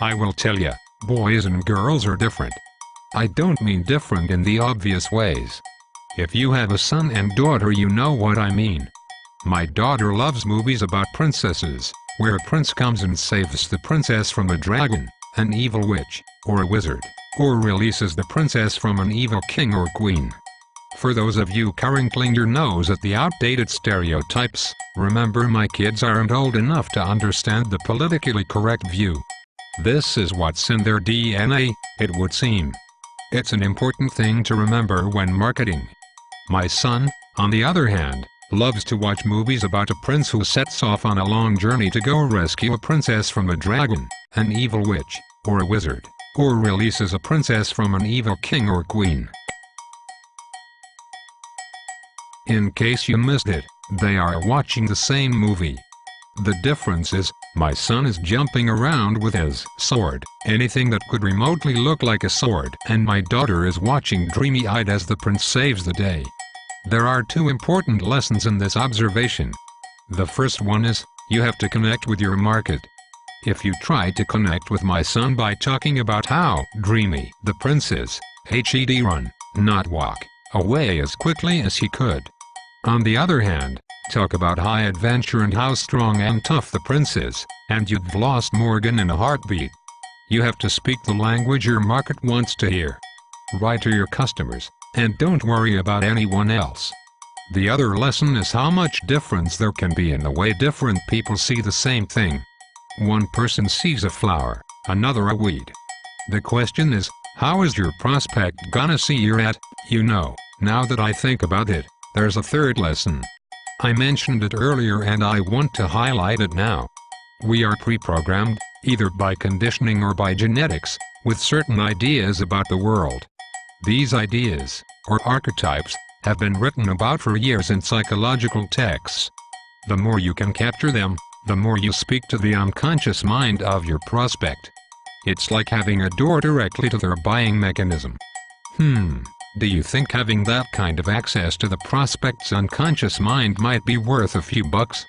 I will tell ya, boys and girls are different. I don't mean different in the obvious ways. If you have a son and daughter, you know what I mean. My daughter loves movies about princesses, where a prince comes and saves the princess from a dragon, an evil witch, or a wizard, or releases the princess from an evil king or queen. For those of you crankling your nose at the outdated stereotypes, remember my kids aren't old enough to understand the politically correct view. This is what's in their DNA, it would seem. It's an important thing to remember when marketing. My son, on the other hand, loves to watch movies about a prince who sets off on a long journey to go rescue a princess from a dragon, an evil witch, or a wizard, or releases a princess from an evil king or queen. In case you missed it, they are watching the same movie. The difference is, my son is jumping around with his sword, anything that could remotely look like a sword, and my daughter is watching dreamy-eyed as the prince saves the day. There are two important lessons in this observation. The first one is, you have to connect with your market. If you try to connect with my son by talking about how dreamy the prince is, he'd run, not walk, away as quickly as he could. On the other hand, talk about high adventure and how strong and tough the prince is, and you've lost Morgan in a heartbeat. You have to speak the language your market wants to hear. Write to your customers, and don't worry about anyone else. The other lesson is how much difference there can be in the way different people see the same thing. One person sees a flower, another a weed. The question is, how is your prospect gonna see you're at? Now that I think about it, there's a third lesson. I mentioned it earlier and I want to highlight it now. We are pre-programmed, either by conditioning or by genetics, with certain ideas about the world. These ideas, or archetypes, have been written about for years in psychological texts. The more you can capture them, the more you speak to the unconscious mind of your prospect. It's like having a door directly to their buying mechanism. Do you think having that kind of access to the prospect's unconscious mind might be worth a few bucks?